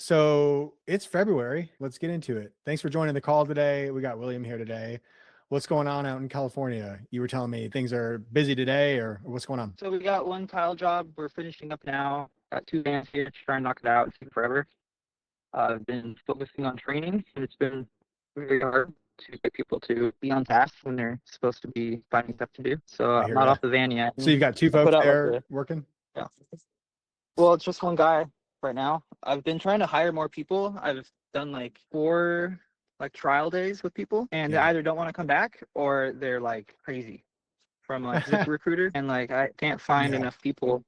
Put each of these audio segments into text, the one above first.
So it's February. Let's get into it. Thanks for joining the call today. We got William here today. What's going on out in California? You were telling me things are busy today, or what's going on? So we got one tile job. We're finishing up now. Got 2 vans here to try and knock it out. It's taking forever. I've been focusing on training, and it's been very hard to get people to be on task when they're supposed to be finding stuff to do. So I I'm hear not ya. off the van yet. So you've got two I folks put out there working? yeah. Well, it's just one guy right now. I've been trying to hire more people. I've done like 4 trial days with people, and they Yeah. either don't want to come back or they're like crazy from like ZipRecruiter, and like I can't find Yeah. enough people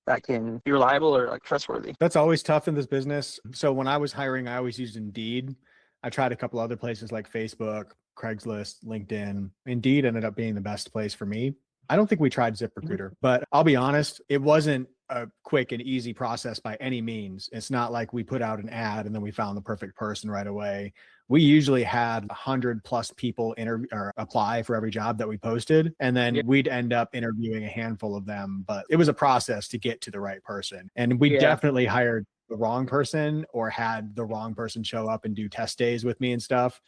that can be reliable or like trustworthy. That's always tough in this business. So when I was hiring, I always used Indeed. I tried a couple other places like Facebook, Craigslist, LinkedIn. Indeed ended up being the best place for me. I don't think we tried ZipRecruiter, but I'll be honest, it wasn't a quick and easy process by any means. It's not like we put out an ad and then we found the perfect person right away. We usually had 100+ people interview or apply for every job that we posted. And then we'd end up interviewing a handful of them, but it was a process to get to the right person. And we definitely hired the wrong person or had the wrong person show up and do test days with me and stuff.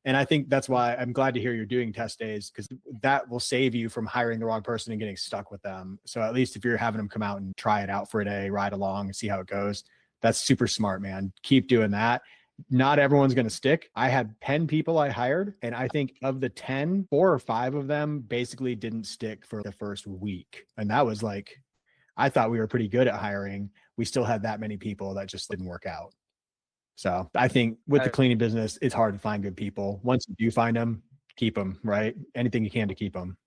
And I think that's why I'm glad to hear you're doing test days, because that will save you from hiring the wrong person and getting stuck with them. So at least if you're having them come out and try it out for a day, ride along and see how it goes, that's super smart, man. Keep doing that. Not everyone's going to stick. I had 10 people I hired, and I think of the 10, 4 or 5 of them basically didn't stick for the first week. And that was like, I thought we were pretty good at hiring. We still had that many people that just didn't work out. So I think with the cleaning business, it's hard to find good people. Once you do find them, keep them, right? Anything you can to keep them.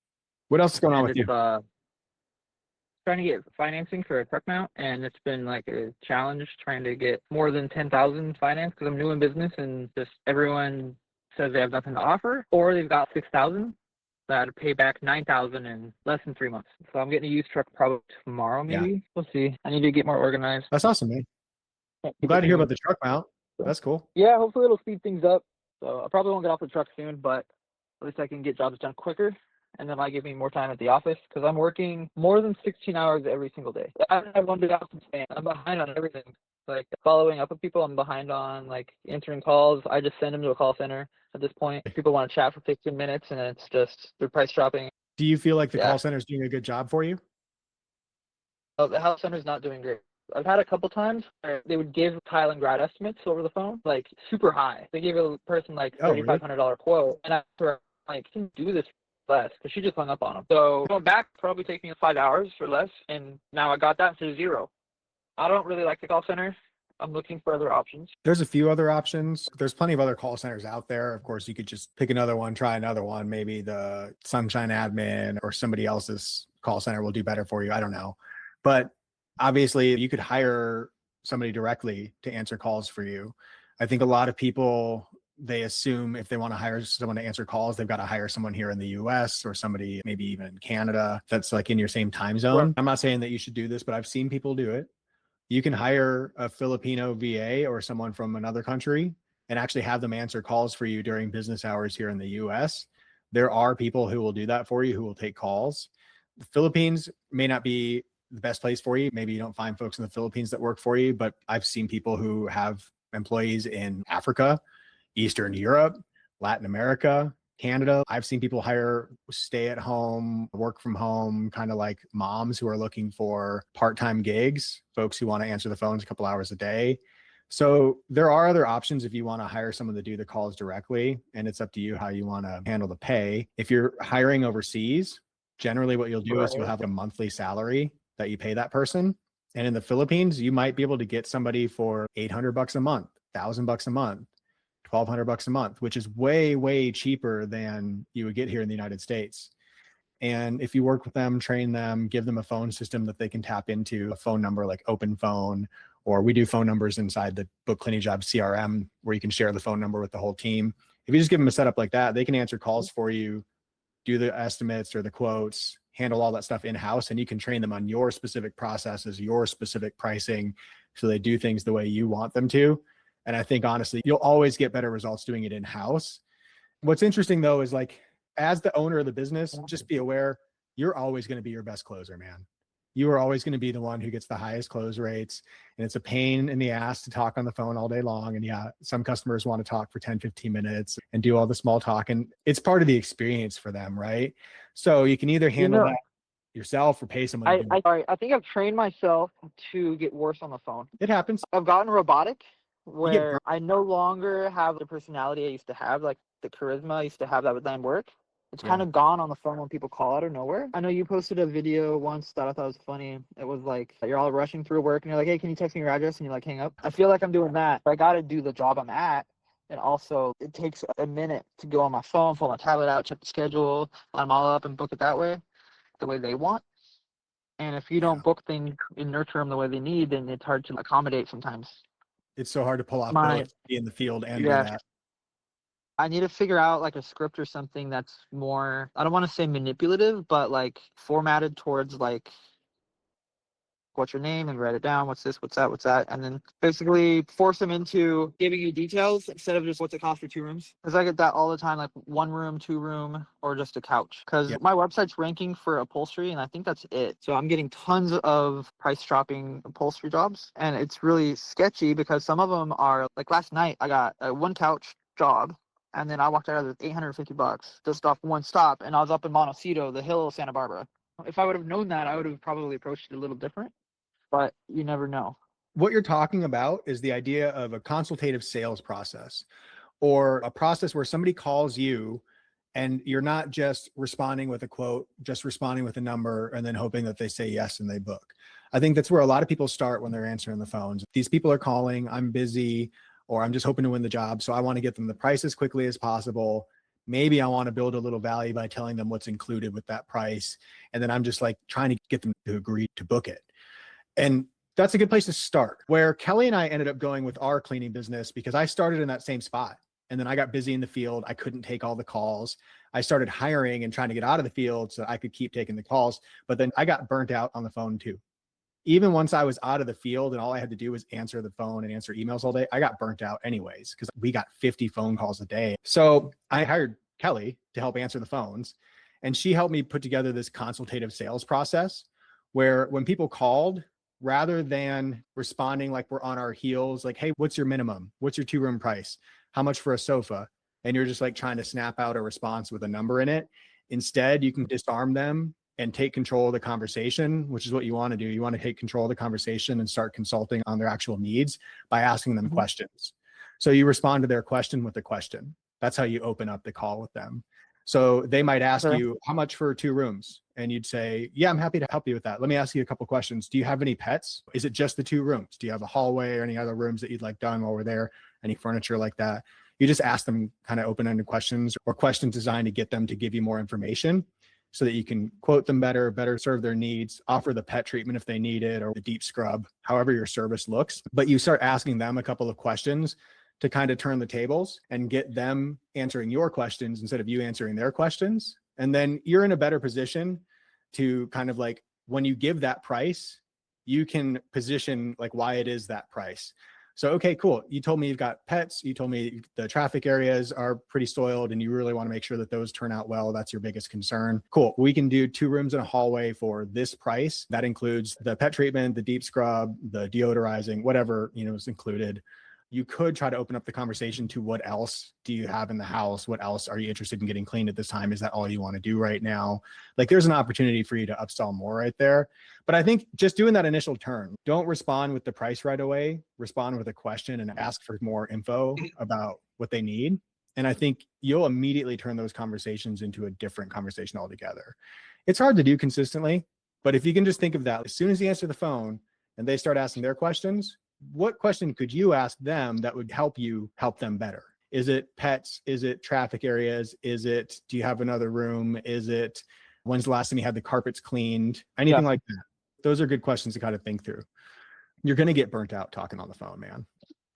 What else is going on with you? Trying to get financing for a truck mount, and it's been like a challenge trying to get more than 10,000 financed because I'm new in business and just everyone says they have nothing to offer, or they've got 6,000 that I had to pay back 9,000 in less than 3 months. So I'm getting a used truck probably tomorrow, maybe. Yeah. We'll see. I need to get more organized. That's awesome, man. I'm glad to hear about the truck mount. That's cool. Yeah, hopefully it'll speed things up. So I probably won't get off the truck soon, but at least I can get jobs done quicker. And then might give me more time at the office because I'm working more than 16 hours every single day. I don't have 1 big office span. I'm behind on everything. Like following up with people, I'm behind on like answering calls. I just send them to a call center at this point. People want to chat for 15 minutes and it's just their price dropping. Do you feel like the call center is doing a good job for you? Oh, the house center is not doing great. I've had a couple times where they would give tile and grout estimates over the phone, like super high. They gave a person like $3,500 quote, and I was like, "Can you do this for less?" Because she just hung up on them. So going back probably take me 5 hours or less, and now I got that to 0. I don't really like the call center. I'm looking for other options. There's a few other options. There's plenty of other call centers out there. Of course, you could just pick another one, try another one. Maybe the Sunshine Admin or somebody else's call center will do better for you. I don't know, but obviously you could hire somebody directly to answer calls for you. I think a lot of people, they assume if they want to hire someone to answer calls, they've got to hire someone here in the US or somebody maybe even in Canada that's like in your same time zone. Right. I'm not saying that you should do this, but I've seen people do it. You can hire a Filipino VA or someone from another country and actually have them answer calls for you during business hours here in the US. There are people who will do that for you, who will take calls. The Philippines may not be the best place for you. Maybe you don't find folks in the Philippines that work for you, but I've seen people who have employees in Africa, Eastern Europe, Latin America, Canada. I've seen people hire stay at home, work from home, kind of like moms who are looking for part-time gigs, folks who want to answer the phones a couple hours a day. So there are other options if you want to hire someone to do the calls directly, and it's up to you how you want to handle the pay. If you're hiring overseas, generally what you'll do is you'll have a monthly salary that you pay that person. And in the Philippines, you might be able to get somebody for $800 a month, $1,000 a month, $1,200 a month, which is way, way cheaper than you would get here in the United States. And if you work with them, train them, give them a phone system that they can tap into, a phone number like Open Phone, or we do phone numbers inside the BookCleaningJobs CRM where you can share the phone number with the whole team. If you just give them a setup like that, they can answer calls for you, do the estimates or the quotes, handle all that stuff in-house, and you can train them on your specific processes, your specific pricing, so they do things the way you want them to. And I think honestly, you'll always get better results doing it in-house. What's interesting though is like, as the owner of the business, just be aware, you're always going to be your best closer, man. You are always going to be the one who gets the highest close rates. And it's a pain in the ass to talk on the phone all day long. And yeah, some customers want to talk for 10, 15 minutes and do all the small talk. And it's part of the experience for them, right? So you can either handle that yourself or pay someone to do it. I think I've trained myself to get worse on the phone. It happens. I've gotten robotic You get where I no longer have the personality I used to have, like the charisma I used to have that would then work. It's kind of gone on the phone when people call out of nowhere. I know you posted a video once that I thought was funny. It was like you're all rushing through work and you're like, hey, can you text me your address? And you like hang up. I feel like I'm doing that. I got to do the job I'm at. And also it takes a minute to go on my phone, pull my tablet out, check the schedule, line them all up and book it that way, the way they want. And if you don't book things and nurture them the way they need, then it's hard to accommodate sometimes. It's so hard to pull off both, be in the field and do that. I need to figure out like a script or something that's more, I don't want to say manipulative, but like formatted towards like, what's your name and write it down. What's this, what's that. And then basically force them into giving you details instead of just what's it cost for 2 rooms. Because I get that all the time, like 1 room, 2 room, or just a couch. Because my website's ranking for upholstery and I think that's it. So I'm getting tons of price dropping upholstery jobs. And it's really sketchy because some of them are like last night I got a 1 couch job. And then I walked out of $850 just off 1 stop. And I was up in Montecito, the hill of Santa Barbara. If I would have known that, I would have probably approached it a little different. But you never know. What you're talking about is the idea of a consultative sales process, or a process where somebody calls you and you're not just responding with a quote, just responding with a number and then hoping that they say yes and they book. I think that's where a lot of people start when they're answering the phones. These people are calling, I'm busy, or I'm just hoping to win the job. So I want to get them the price as quickly as possible. Maybe I want to build a little value by telling them what's included with that price. And then I'm just like trying to get them to agree to book it. And that's a good place to start. Where Kelly and I ended up going with our cleaning business, because I started in that same spot. And then I got busy in the field. I couldn't take all the calls. I started hiring and trying to get out of the field so I could keep taking the calls. But then I got burnt out on the phone too. Even once I was out of the field and all I had to do was answer the phone and answer emails all day, I got burnt out anyways, because we got 50 phone calls a day. So I hired Kelly to help answer the phones. And she helped me put together this consultative sales process where when people called, rather than responding like we're on our heels, like, hey, what's your minimum? What's your 2-room price? How much for a sofa? And you're just like trying to snap out a response with a number in it. Instead, you can disarm them and take control of the conversation, which is what you want to do. You want to take control of the conversation and start consulting on their actual needs by asking them questions. So you respond to their question with a question. That's how you open up the call with them. So they might ask you, how much for 2 rooms? And you'd say, yeah, I'm happy to help you with that. Let me ask you a couple questions. Do you have any pets? Is it just the 2 rooms? Do you have a hallway or any other rooms that you'd like done while we're there? Any furniture like that? You just ask them kind of open-ended questions, or questions designed to get them to give you more information so that you can quote them better serve their needs, offer the pet treatment if they need it, or the deep scrub, however your service looks. But you start asking them a couple of questions to kind of turn the tables and get them answering your questions instead of you answering their questions. And then you're in a better position to kind of like, when you give that price, you can position like why it is that price. So, okay, cool. You told me you've got pets. You told me the traffic areas are pretty soiled and you really want to make sure that those turn out well. That's your biggest concern. Cool. We can do 2 rooms and a hallway for this price. That includes the pet treatment, the deep scrub, the deodorizing, whatever, is included. You could try to open up the conversation to what else do you have in the house? What else are you interested in getting cleaned at this time? Is that all you want to do right now? Like there's an opportunity for you to upsell more right there. But I think just doing that initial turn, don't respond with the price right away, respond with a question and ask for more info about what they need. And I think you'll immediately turn those conversations into a different conversation altogether. It's hard to do consistently, but if you can just think of that, as soon as you answer the phone and they start asking their questions, what question could you ask them that would help you help them better? Is it pets? Is it traffic areas? Is it, do you have another room? Is it, when's the last time you had the carpets cleaned? Anything like that. Those are good questions to kind of think through. You're going to get burnt out talking on the phone, man.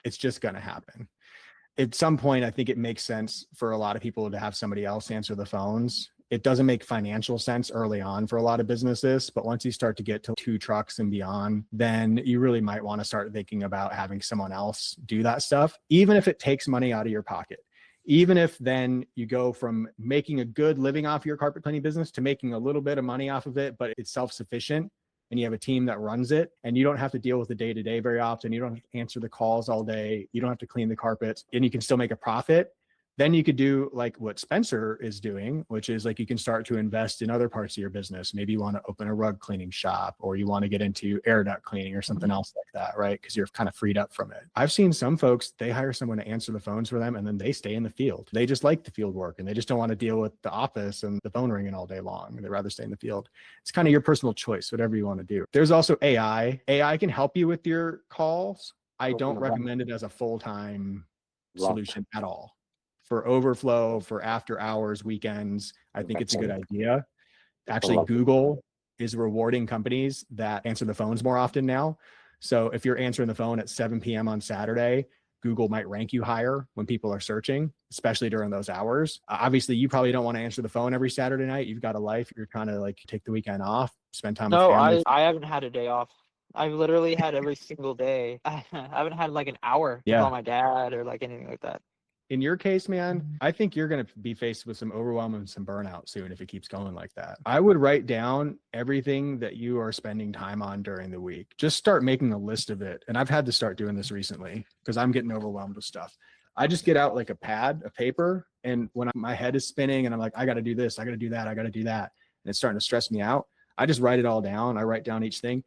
It's just going to happen. At some point, I think it makes sense for a lot of people to have somebody else answer the phones. It doesn't make financial sense early on for a lot of businesses, but once you start to get to 2 trucks and beyond, then you really might want to start thinking about having someone else do that stuff, even if it takes money out of your pocket. Even if then you go from making a good living off your carpet cleaning business to making a little bit of money off of it, but it's self-sufficient, and you have a team that runs it, and you don't have to deal with the day-to-day very often. You don't have to answer the calls all day. You don't have to clean the carpets, and you can still make a profit. Then you could do like what Spencer is doing, which is like you can start to invest in other parts of your business. Maybe you want to open a rug cleaning shop, or you want to get into air duct cleaning or something else like that, right? Because you're kind of freed up from it. I've seen some folks, they hire someone to answer the phones for them, and then they stay in the field. They just like the field work, and they just don't want to deal with the office and the phone ringing all day long. They'd rather stay in the field. It's kind of your personal choice, whatever you want to do. There's also AI. AI can help you with your calls. I don't recommend it as a full-time solution at all. For overflow, for after hours, weekends, I think it's a good idea. Actually, Google is rewarding companies that answer the phones more often now. So if you're answering the phone at 7 p.m. on Saturday, Google might rank you higher when people are searching, especially during those hours. Obviously, you probably don't want to answer the phone every Saturday night. You've got a life. You're trying to like take the weekend off, spend time with family. I haven't had a day off. I've literally had every single day. I haven't had like an hour to call my dad or like anything like that. In your case, man, I think you're going to be faced with some overwhelm and some burnout soon if it keeps going like that. I would write down everything that you are spending time on during the week. Just start making a list of it. And I've had to start doing this recently because I'm getting overwhelmed with stuff. I just get out like a pad, a paper, and when my head is spinning and I'm like, I got to do this, I got to do that, I got to do that, and it's starting to stress me out, I just write it all down. I write down each thing,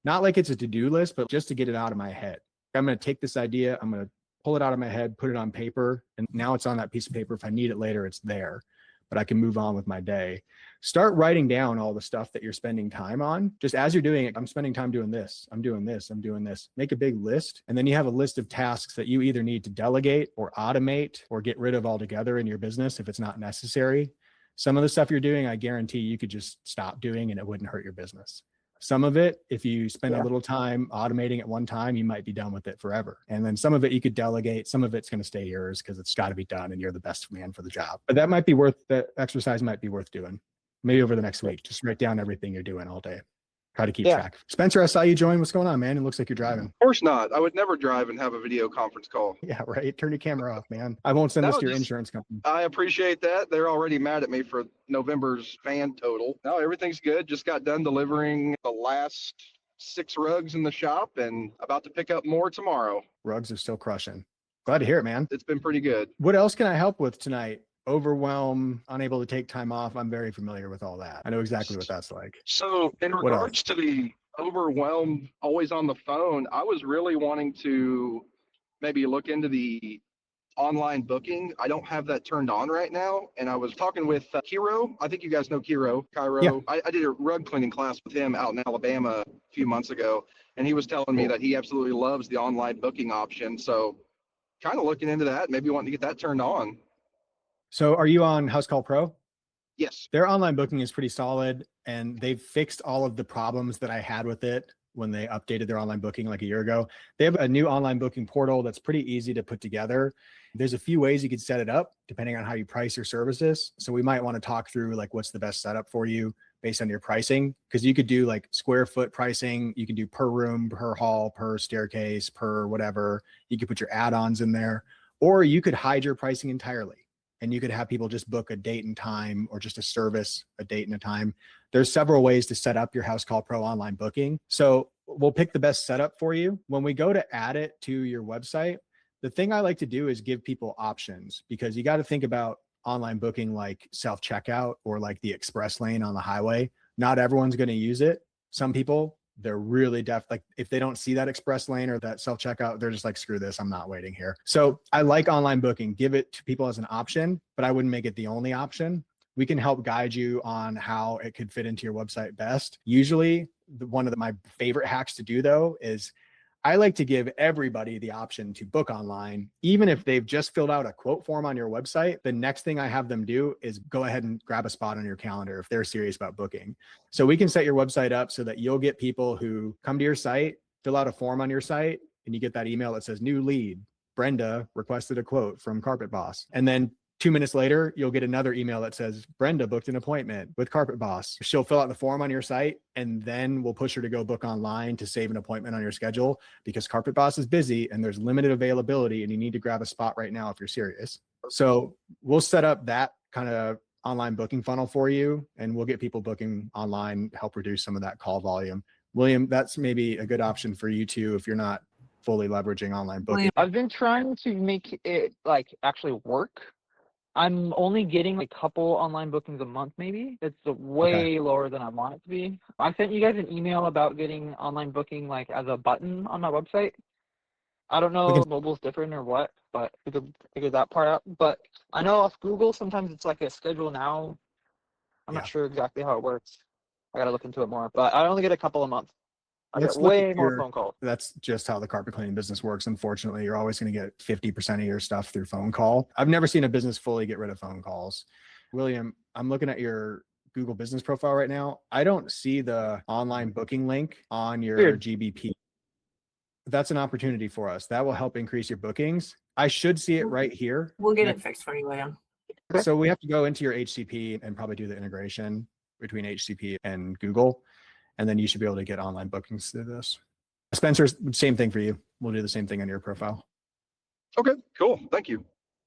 not like it's a to-do list, but just to get it out of my head. I'm going to take this idea, I'm going to pull it out of my head, put it on paper, and now it's on that piece of paper. If I need it later, it's there, but I can move on with my day. Start writing down all the stuff that you're spending time on. Just as you're doing it, I'm spending time doing this, I'm doing this, I'm doing this. Make a big list. And then you have a list of tasks that you either need to delegate or automate or get rid of altogether in your business if it's not necessary. Some of the stuff you're doing, I guarantee you could just stop doing and it wouldn't hurt your business. Some of it, if you spend a little time automating at one time, you might be done with it forever. And then some of it you could delegate. Some of it's going to stay yours because it's got to be done and you're the best man for the job. But that exercise might be worth doing. Maybe over the next week, just write down everything you're doing all day. Try to keep track. Spencer, I saw you join. What's going on, man? It looks like you're driving. Of course not. I would never drive and have a video conference call. Yeah, right. Turn your camera off, man. I won't send this to your insurance company. I appreciate that. They're already mad at me for November's fan total. No, everything's good. Just got done delivering the last 6 rugs in the shop and about to pick up more tomorrow. Rugs are still crushing. Glad to hear it, man. It's been pretty good. What else can I help with tonight? Overwhelm, unable to take time off. I'm very familiar with all that. I know exactly what that's like. So in regards to the overwhelmed, always on the phone, I was really wanting to maybe look into the online booking. I don't have that turned on right now. And I was talking with Kiro. I think you guys know Kiro. Yeah. I did a rug cleaning class with him out in Alabama a few months ago. And he was telling me that he absolutely loves the online booking option. So kind of looking into that, maybe wanting to get that turned on. So are you on House Call Pro? Yes. Their online booking is pretty solid, and they've fixed all of the problems that I had with it when they updated their online booking like a year ago. They have a new online booking portal that's pretty easy to put together. There's a few ways you could set it up depending on how you price your services. So we might want to talk through like what's the best setup for you based on your pricing, because you could do like square foot pricing. You can do per room, per hall, per staircase, per whatever. You could put your add-ons in there, or you could hide your pricing entirely. And you could have people just book a date and time, or just a service, a date and a time. There's several ways to set up your House Call Pro online booking. So we'll pick the best setup for you. When we go to add it to your website, the thing I like to do is give people options, because you got to think about online booking like self-checkout or like the express lane on the highway. Not everyone's going to use it. Some people, they're really like if they don't see that express lane or that self-checkout, they're just like, screw this, I'm not waiting here. So I like online booking. Give it to people as an option, but I wouldn't make it the only option. We can help guide you on how it could fit into your website best. Usually one of my favorite hacks to do though is I like to give everybody the option to book online. Even if they've just filled out a quote form on your website, the next thing I have them do is go ahead and grab a spot on your calendar if they're serious about booking. So we can set your website up so that you'll get people who come to your site, fill out a form on your site, and you get that email that says new lead, Brenda requested a quote from Carpet Boss. And then 2 minutes later, you'll get another email that says, Brenda booked an appointment with Carpet Boss. She'll fill out the form on your site, and then we'll push her to go book online to save an appointment on your schedule, because Carpet Boss is busy and there's limited availability and you need to grab a spot right now if you're serious. So we'll set up that kind of online booking funnel for you, and we'll get people booking online, help reduce some of that call volume. William, that's maybe a good option for you too if you're not fully leveraging online booking. I've been trying to make it like actually work. I'm only getting a couple online bookings a month, maybe. It's way lower than I want it to be. I sent you guys an email about getting online booking like as a button on my website. I don't know if mobile's different or what, but we could figure that part out. But I know off Google, sometimes it's like a schedule now. I'm not sure exactly how it works. I got to look into it more, but I only get a couple a month. I get way more phone calls. That's just how the carpet cleaning business works. Unfortunately, you're always going to get 50% of your stuff through phone call. I've never seen a business fully get rid of phone calls. William, I'm looking at your Google business profile right now. I don't see the online booking link on your GBP. That's an opportunity for us. That will help increase your bookings. I should see it right here. We'll get it fixed for you, William. So we have to go into your HCP and probably do the integration between HCP and Google. And then you should be able to get online bookings through this. Spencer, same thing for you. We'll do the same thing on your profile. Okay, cool. Thank you.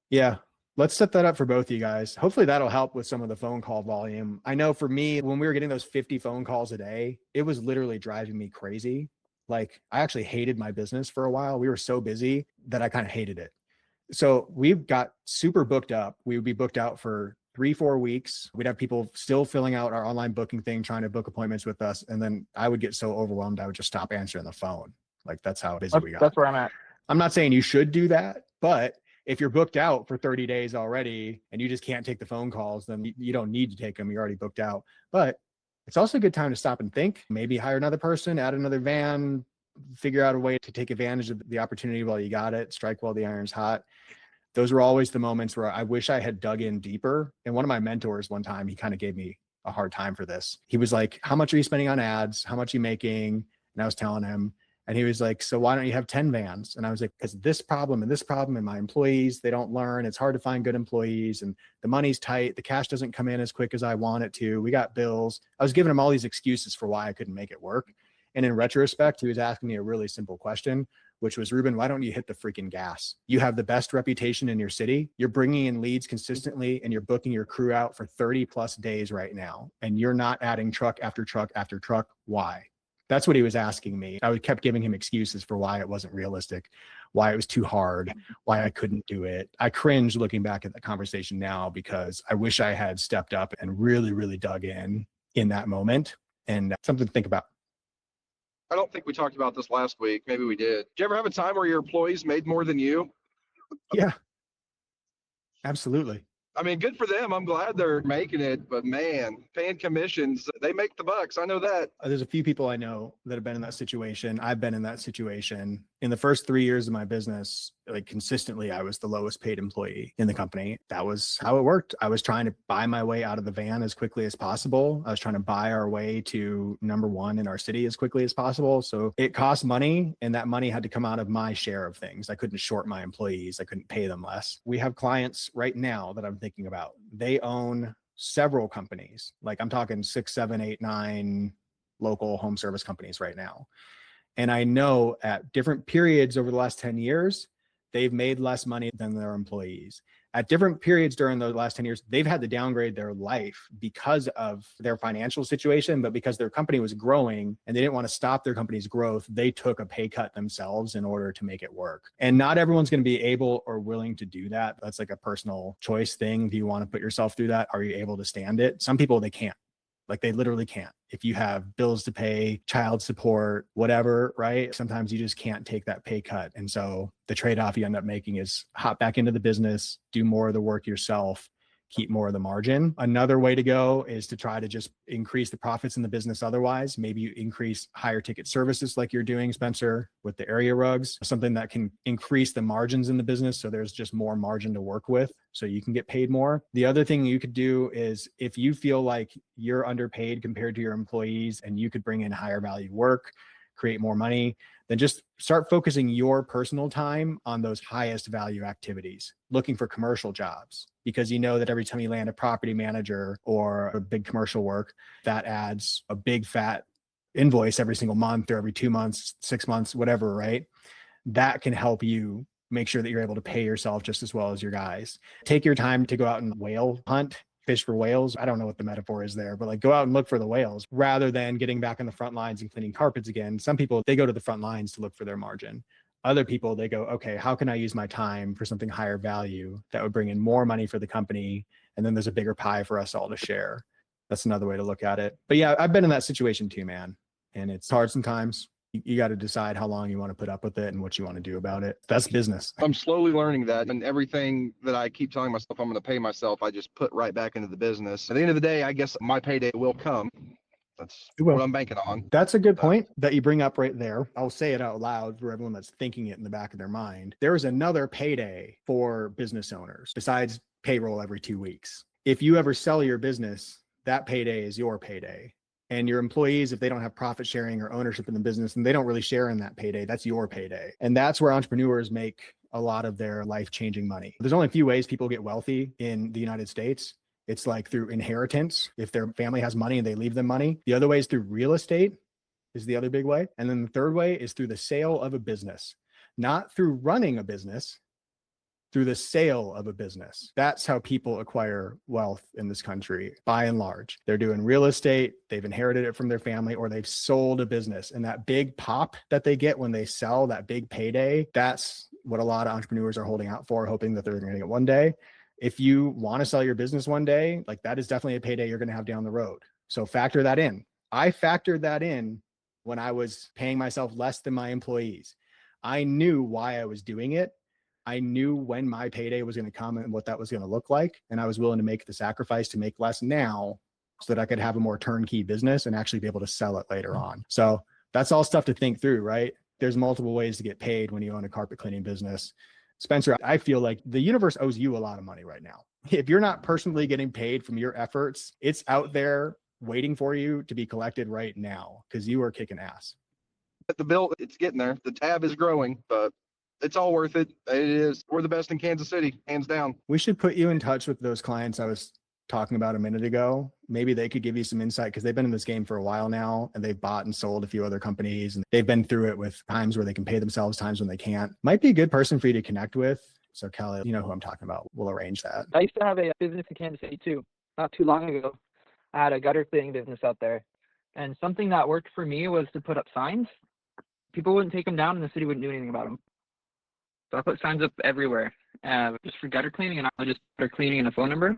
Yeah. Let's set that up for both of you guys. Hopefully that'll help with some of the phone call volume. I know for me, when we were getting those 50 phone calls a day, it was literally driving me crazy. Like I actually hated my business for a while. We were so busy that I kind of hated it. So we've got super booked up. We would be booked out for 3-4 weeks. We'd have people still filling out our online booking thing, trying to book appointments with us. And then I would get so overwhelmed, I would just stop answering the phone. Like that's how busy we got. That's where I'm at. I'm not saying you should do that, but if you're booked out for 30 days already and you just can't take the phone calls, then you don't need to take them. You're already booked out. But it's also a good time to stop and think, maybe hire another person, add another van, figure out a way to take advantage of the opportunity while you got it, strike while the iron's hot. Those were always the moments where I wish I had dug in deeper. And one of my mentors one time, he kind of gave me a hard time for this. He was like, how much are you spending on ads? How much are you making? And I was telling him, and he was like, so why don't you have 10 vans? And I was like, because this problem and my employees, they don't learn. It's hard to find good employees and the money's tight. The cash doesn't come in as quick as I want it to. We got bills. I was giving him all these excuses for why I couldn't make it work. And in retrospect, he was asking me a really simple question, which was, Ruben, why don't you hit the freaking gas? You have the best reputation in your city. You're bringing in leads consistently and you're booking your crew out for 30 plus days right now. And you're not adding truck after truck after truck. Why? That's what he was asking me. I kept giving him excuses for why it wasn't realistic, why it was too hard, why I couldn't do it. I cringe looking back at that conversation now because I wish I had stepped up and really, really dug in that moment, and something to think about. I don't think we talked about this last week. Maybe we did. Did you ever have a time where your employees made more than you? Yeah, absolutely. I mean, good for them. I'm glad they're making it, but man, paying commissions, they make the bucks. I know that. There's a few people I know that have been in that situation. I've been in that situation. In the first 3 years of my business, like consistently, I was the lowest paid employee in the company. That was how it worked. I was trying to buy my way out of the van as quickly as possible. I was trying to buy our way to number one in our city as quickly as possible. So it cost money, and that money had to come out of my share of things. I couldn't short my employees. I couldn't pay them less. We have clients right now that I'm thinking about. They own several companies. Like I'm talking 6, 7, 8, 9 local home service companies right now. And I know at different periods over the last 10 years, they've made less money than their employees. At different periods during the last 10 years, they've had to downgrade their life because of their financial situation, but because their company was growing and they didn't want to stop their company's growth, they took a pay cut themselves in order to make it work. And not everyone's going to be able or willing to do that. That's like a personal choice thing. Do you want to put yourself through that? Are you able to stand it? Some people, they can't. Like they literally can't. If you have bills to pay, child support, whatever, right? Sometimes you just can't take that pay cut. And so the trade-off you end up making is hop back into the business, do more of the work yourself, keep more of the margin. Another way to go is to try to just increase the profits in the business otherwise. Maybe you increase higher ticket services like you're doing, Spencer, with the area rugs, something that can increase the margins in the business. So there's just more margin to work with so you can get paid more. The other thing you could do is if you feel like you're underpaid compared to your employees and you could bring in higher value work, create more money, then just start focusing your personal time on those highest value activities, looking for commercial jobs, because you know that every time you land a property manager or a big commercial work, that adds a big fat invoice every single month or every 2 months, 6 months, whatever, right? That can help you make sure that you're able to pay yourself just as well as your guys. Take your time to go out and whale hunt. fish for whales. I don't know what the metaphor is there, but like go out and look for the whales rather than getting back on the front lines and cleaning carpets again. Some people, they go to the front lines to look for their margin. Other people, they go, okay, how can I use my time for something higher value that would bring in more money for the company? And then there's a bigger pie for us all to share. That's another way to look at it. But yeah, I've been in that situation too, man. And it's hard sometimes. You got to decide how long you want to put up with it and what you want to do about it. That's business. I'm slowly learning that, and everything that I keep telling myself I'm going to pay myself, I just put right back into the business. At the end of the day, I guess my payday will come. That's what I'm banking on. That's a good point that you bring up right there. I'll say it out loud for everyone that's thinking it in the back of their mind. There is another payday for business owners besides payroll every 2 weeks. If you ever sell your business, that payday is your payday. And your employees, if they don't have profit sharing or ownership in the business and they don't really share in that payday, that's your payday. And that's where entrepreneurs make a lot of their life-changing money. There's only a few ways people get wealthy in the United States. It's like through inheritance, if their family has money and they leave them money. The other way is through real estate is the other big way. And then the third way is through the sale of a business, not through running a business, through the sale of a business. That's how people acquire wealth in this country, by and large. They're doing real estate, they've inherited it from their family, or they've sold a business. And that big pop that they get when they sell, that big payday, that's what a lot of entrepreneurs are holding out for, hoping that they're going to get one day. If you want to sell your business one day, like that is definitely a payday you're going to have down the road. So factor that in. I factored that in when I was paying myself less than my employees. I knew why I was doing it. I knew when my payday was going to come and what that was going to look like. And I was willing to make the sacrifice to make less now so that I could have a more turnkey business and actually be able to sell it later on. So that's all stuff to think through, right? There's multiple ways to get paid when you own a carpet cleaning business. Spencer, I feel like the universe owes you a lot of money right now. If you're not personally getting paid from your efforts, it's out there waiting for you to be collected right now because you are kicking ass. The bill, it's getting there. The tab is growing, but it's all worth it. It is. We're the best in Kansas City, hands down. We should put you in touch with those clients I was talking about a minute ago. Maybe they could give you some insight because they've been in this game for a while now and they've bought and sold a few other companies and they've been through it with times where they can pay themselves, times when they can't. Might be a good person for you to connect with. So Kelly, you know who I'm talking about. We'll arrange that. I used to have a business in Kansas City too. Not too long ago, I had a gutter cleaning business out there. And something that worked for me was to put up signs. People wouldn't take them down and the city wouldn't do anything about them. So I put signs up everywhere, just for gutter cleaning, and I just put cleaning and a phone number,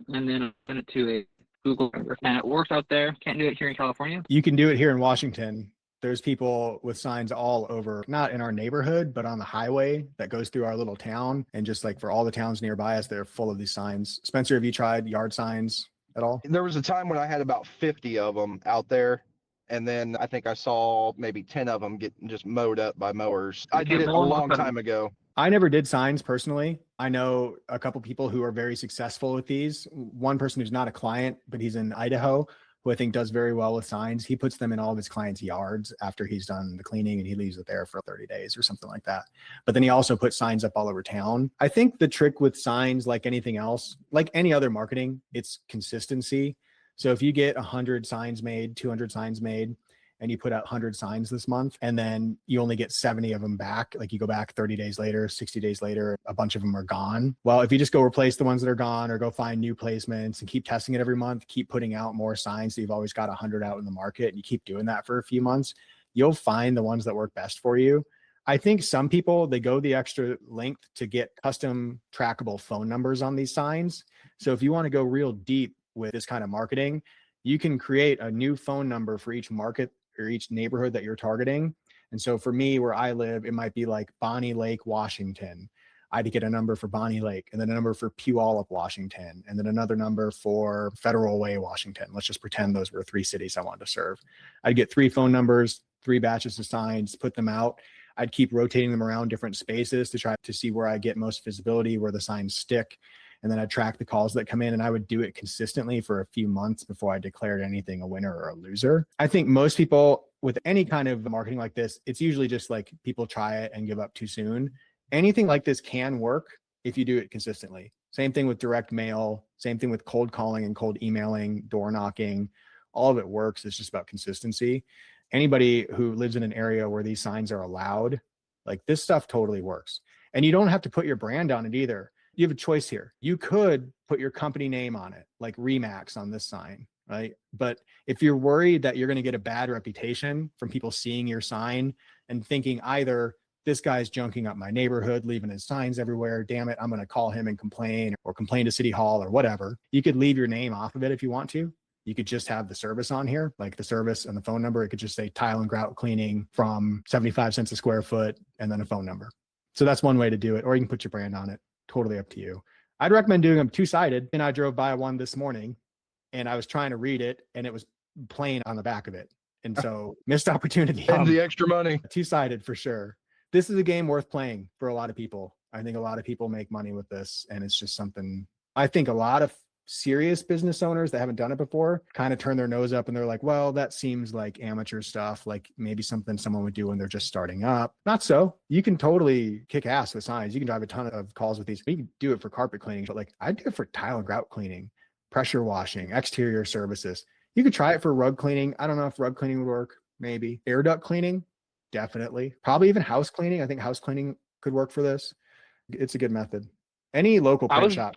and then I send it to a Google number. And it works out there. Can't do it here in California. You can do it here in Washington. There's people with signs all over, not in our neighborhood, but on the highway that goes through our little town. And just like for all the towns nearby us, they're full of these signs. Spencer, have you tried yard signs at all? There was a time when I had about 50 of them out there. And then I think I saw maybe 10 of them get just mowed up by mowers. I did it a long time ago. I never did signs personally. I know a couple people who are very successful with these. One person who's not a client, but he's in Idaho, who I think does very well with signs. He puts them in all of his clients' yards after he's done the cleaning and he leaves it there for 30 days or something like that. But then he also puts signs up all over town. I think the trick with signs, like anything else, like any other marketing, it's consistency. So if you get 100 signs made, 200 signs made, and you put out 100 signs this month, and then you only get 70 of them back, like you go back 30 days later, 60 days later, a bunch of them are gone. Well, if you just go replace the ones that are gone or go find new placements and keep testing it every month, keep putting out more signs, so you've always got 100 out in the market, and you keep doing that for a few months, you'll find the ones that work best for you. I think some people, they go the extra length to get custom trackable phone numbers on these signs. So if you want to go real deep with this kind of marketing, you can create a new phone number for each market or each neighborhood that you're targeting. And so for me, where I live, it might be like Bonnie Lake, Washington. I'd get a number for Bonnie Lake, and then a number for Puyallup, Washington, and then another number for Federal Way, Washington. Let's just pretend those were 3 cities I wanted to serve. I'd get 3 phone numbers, 3 batches of signs, put them out. I'd keep rotating them around different spaces to try to see where I get most visibility, where the signs stick. And then I'd track the calls that come in, and I would do it consistently for a few months before I declared anything a winner or a loser. I think most people with any kind of marketing like this, it's usually just like people try it and give up too soon. Anything like this can work if you do it consistently. Same thing with direct mail, same thing with cold calling and cold emailing, door knocking. All of it works. It's just about consistency. Anybody who lives in an area where these signs are allowed, like this stuff totally works. And you don't have to put your brand on it either. you have a choice here. You could put your company name on it, like Remax on this sign, right? But if you're worried that you're going to get a bad reputation from people seeing your sign and thinking either this guy's junking up my neighborhood, leaving his signs everywhere, damn it, I'm going to call him and complain or complain to City Hall or whatever, you could leave your name off of it if you want to. You could just have the service on here, like the service and the phone number. It could just say tile and grout cleaning from 75 cents a square foot and then a phone number. So that's one way to do it. Or you can put your brand on it. Totally up to you. I'd recommend doing them two-sided. And I drove by one this morning and I was trying to read it and it was plain on the back of it. And so missed opportunity. And the extra money. Two-sided for sure. This is a game worth playing for a lot of people. I think a lot of people make money with this, and it's just something I think a lot of serious business owners that haven't done it before kind of turn their nose up and they're like, well, that seems like amateur stuff, like maybe something someone would do when they're just starting up. Not so. You can totally kick ass with signs. You can drive a ton of calls with these. You can do it for carpet cleaning, but like I do it for tile and grout cleaning, pressure washing, exterior services. You could try it for rug cleaning. I don't know if rug cleaning would work. Maybe air duct cleaning. Definitely. Probably even house cleaning. I think house cleaning could work for this. It's a good method. Any local print shop.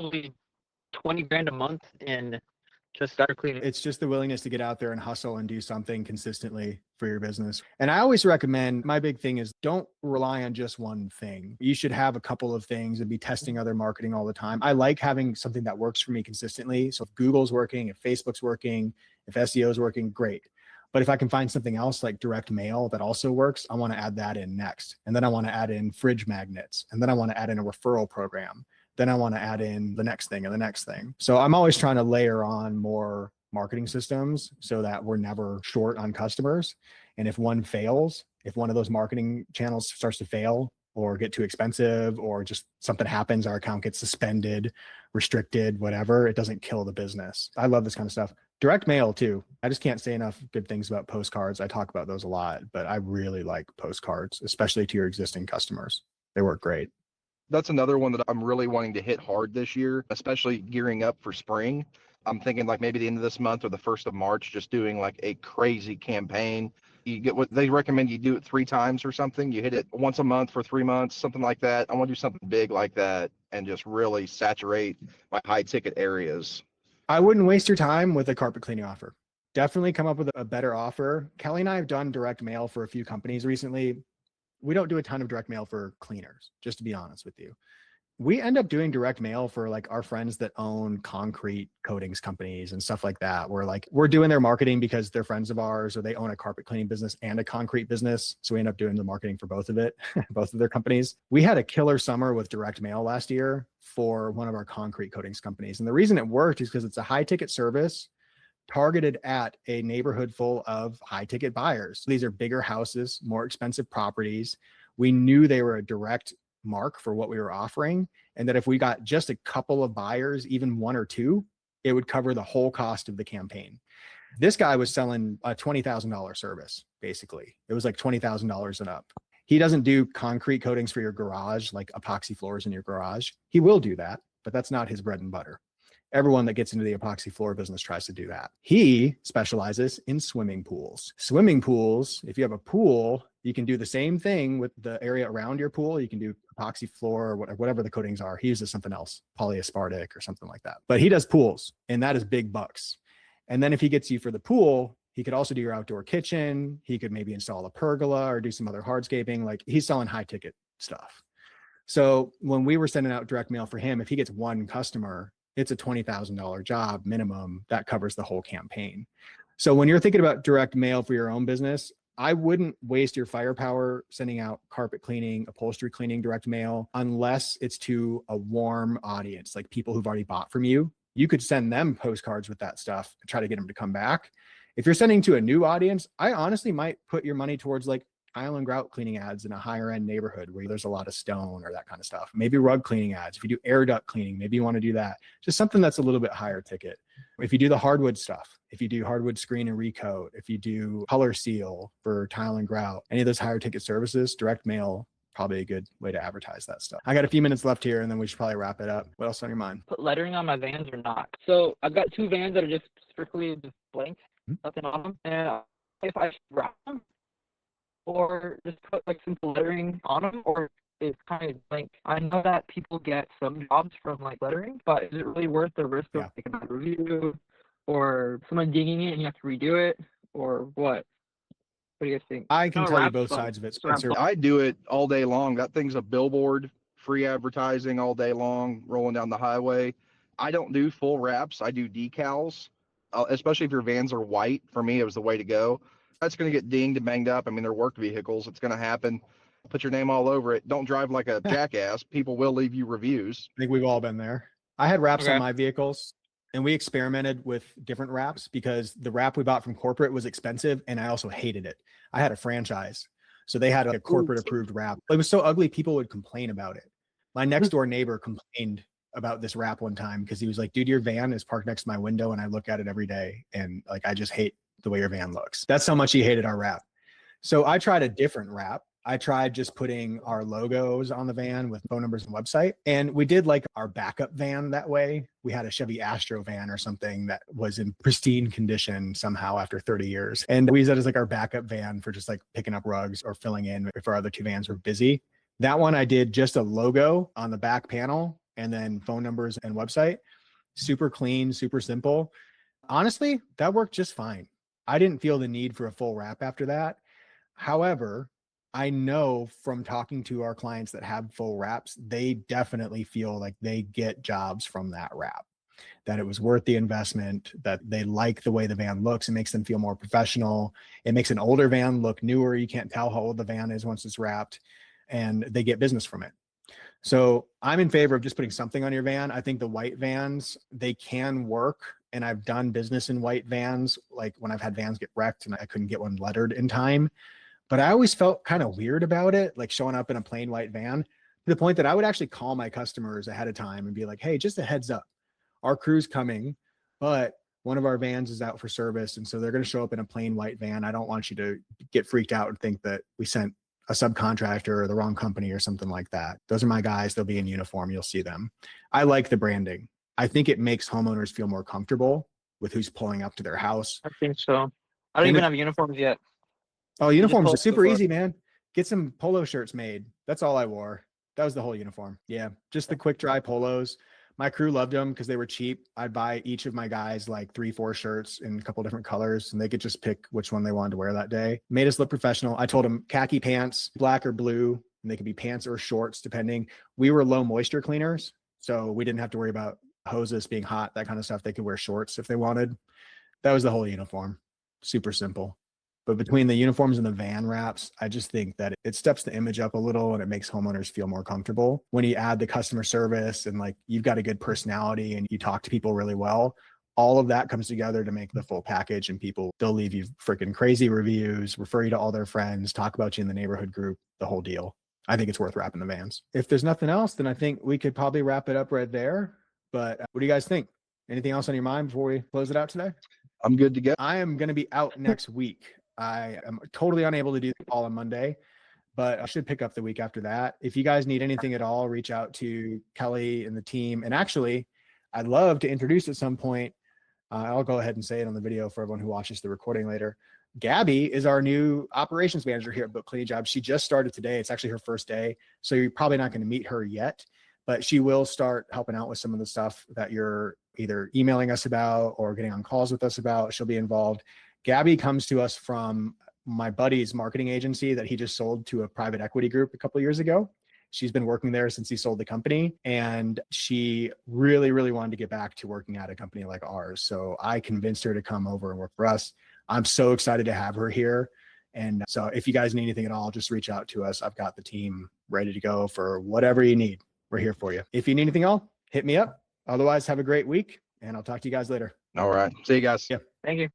20 grand a month and just start cleaning. It's just the willingness to get out there and hustle and do something consistently for your business. And I always recommend, my big thing is don't rely on just one thing. You should have a couple of things and be testing other marketing all the time. I like having something that works for me consistently. So if Google's working, if Facebook's working, if SEO is working, great. But if I can find something else like direct mail that also works, I want to add that in next. And then I want to add in fridge magnets. And then I want to add in a referral program. Then I want to add in the next thing and the next thing. So I'm always trying to layer on more marketing systems so that we're never short on customers. And if one fails, if one of those marketing channels starts to fail or get too expensive or just something happens, our account gets suspended, restricted, whatever, it doesn't kill the business. I love this kind of stuff. Direct mail too. I just can't say enough good things about postcards. I talk about those a lot, but I really like postcards, especially to your existing customers. They work great. That's another one that I'm really wanting to hit hard this year, especially gearing up for spring. I'm thinking like maybe the end of this month or the 1st of March, just doing like a crazy campaign. You get what they recommend you do it 3 times or something. You hit it once a month for 3 months, something like that. I want to do something big like that and just really saturate my high ticket areas. I wouldn't waste your time with a carpet cleaning offer. Definitely come up with a better offer. Kelly and I have done direct mail for a few companies recently. We don't do a ton of direct mail for cleaners, just to be honest with you. We end up doing direct mail for like our friends that own concrete coatings companies and stuff like that. We're doing their marketing because they're friends of ours or they own a carpet cleaning business and a concrete business. So we end up doing the marketing for both of it, both of their companies. We had a killer summer with direct mail last year for one of our concrete coatings companies. And the reason it worked is because it's a high ticket service targeted at a neighborhood full of high ticket buyers. These are bigger houses, more expensive properties. We knew they were a direct mark for what we were offering. And that if we got just a couple of buyers, even 1 or 2, it would cover the whole cost of the campaign. This guy was selling a $20,000 service, basically. It was like $20,000 and up. He doesn't do concrete coatings for your garage, like epoxy floors in your garage. He will do that, but that's not his bread and butter. Everyone that gets into the epoxy floor business tries to do that. He specializes in swimming pools. Swimming pools, if you have a pool, you can do the same thing with the area around your pool. You can do epoxy floor or whatever the coatings are. He uses something else, polyaspartic or something like that. But he does pools, and that is big bucks. And then if he gets you for the pool, he could also do your outdoor kitchen. He could maybe install a pergola or do some other hardscaping. Like he's selling high ticket stuff. So when we were sending out direct mail for him, if he gets one customer, it's a $20,000 job minimum that covers the whole campaign. So when you're thinking about direct mail for your own business, I wouldn't waste your firepower sending out carpet cleaning, upholstery cleaning, direct mail, unless it's to a warm audience, like people who've already bought from you. You could send them postcards with that stuff and try to get them to come back. If you're sending to a new audience, I honestly might put your money towards like tile and grout cleaning ads in a higher end neighborhood where there's a lot of stone or that kind of stuff. Maybe rug cleaning ads. If you do air duct cleaning, maybe you want to do that. Just something that's a little bit higher ticket. If you do the hardwood stuff, if you do hardwood screen and recoat, if you do color seal for tile and grout, any of those higher ticket services, direct mail, probably a good way to advertise that stuff. I got a few minutes left here and then we should probably wrap it up. What else on your mind? Put lettering on my vans or not. So I've got 2 vans that are just strictly just blank, nothing on them. And if I wrap them, or just put like simple lettering on them, or is kind of like, I know that people get some jobs from like lettering, but is it really worth the risk of like a bad review or someone dinging it and you have to redo it, or what? What do you guys think? I can tell you Wrap's both fun. sides of it, Wrap's Spencer. fun. I do it all day long. That thing's a billboard, free advertising all day long, rolling down the highway. I don't do full wraps. I do decals, especially if your vans are white. For me, it was the way to go. That's going to get dinged and banged up. I mean, they're work vehicles. It's going to happen. Put your name all over it. Don't drive like a jackass. People will leave you reviews. I think we've all been there. I had wraps on Okay. my vehicles, and we experimented with different wraps because the wrap we bought from corporate was expensive, and I also hated it. I had a franchise, so they had a corporate approved wrap. It was so ugly, people would complain about it. My next door neighbor complained about this wrap one time because he was like, dude, your van is parked next to my window and I look at it every day, and like, I just hate the way your van looks. That's how much he hated our wrap. So I tried a different wrap. I tried just putting our logos on the van with phone numbers and website. And we did like our backup van that way. We had a Chevy Astro van or something that was in pristine condition somehow after 30 years. And we used that as like our backup van for just like picking up rugs or filling in if our other two vans were busy. That one I did just a logo on the back panel and then phone numbers and website. Super clean, super simple. Honestly, that worked just fine. I didn't feel the need for a full wrap after that. However, I know from talking to our clients that have full wraps, they definitely feel like they get jobs from that wrap, that it was worth the investment, that they like the way the van looks. It makes them feel more professional. It makes an older van look newer. You can't tell how old the van is once it's wrapped, and they get business from it. So I'm in favor of just putting something on your van. I think the white vans, they can work. And I've done business in white vans, like when I've had vans get wrecked and I couldn't get one lettered in time. But I always felt kind of weird about it, like showing up in a plain white van, to the point that I would actually call my customers ahead of time and be like, hey, just a heads up, our crew's coming, but one of our vans is out for service. And so they're going to show up in a plain white van. I don't want you to get freaked out and think that we sent a subcontractor or the wrong company or something like that. Those are my guys. They'll be in uniform. You'll see them. I like the branding. I think it makes homeowners feel more comfortable with who's pulling up to their house. I think so. I don't even have uniforms yet. Oh, uniforms are super easy, man. Get some polo shirts made. That's all I wore. That was the whole uniform. Yeah, just the quick dry polos. My crew loved them because they were cheap. I'd buy each of my guys like 3-4 shirts in a couple different colors, and they could just pick which one they wanted to wear that day. Made us look professional. I told them khaki pants, black or blue, and they could be pants or shorts depending. We were low moisture cleaners, so we didn't have to worry about hoses being hot, that kind of stuff. They could wear shorts if they wanted. That was the whole uniform. Super simple. But between the uniforms and the van wraps, I just think that it steps the image up a little and it makes homeowners feel more comfortable. When you add the customer service and like you've got a good personality and you talk to people really well, all of that comes together to make the full package, and people, they'll leave you freaking crazy reviews, refer you to all their friends, talk about you in the neighborhood group, the whole deal. I think it's worth wrapping the vans. If there's nothing else, then I think we could probably wrap it up right there. But what do you guys think? Anything else on your mind before we close it out today? I'm good to go. I am going to be out next week. I am totally unable to do the call on Monday, but I should pick up the week after that. If you guys need anything at all, reach out to Kelly and the team. And actually, I'd love to introduce at some point. I'll go ahead and say it on the video for everyone who watches the recording later. Gabby is our new operations manager here at BookCleaningJobs. She just started today. It's actually her first day. So you're probably not going to meet her yet, but she will start helping out with some of the stuff that you're either emailing us about or getting on calls with us about. She'll be involved. Gabby comes to us from my buddy's marketing agency that he just sold to a private equity group a couple of years ago. She's been working there since he sold the company, and she really, really wanted to get back to working at a company like ours. So I convinced her to come over and work for us. I'm so excited to have her here. And so if you guys need anything at all, just reach out to us. I've got the team ready to go for whatever you need. We're here for you. If you need anything else, hit me up. Otherwise, have a great week, and I'll talk to you guys later. All right. See you guys. Yeah. Thank you.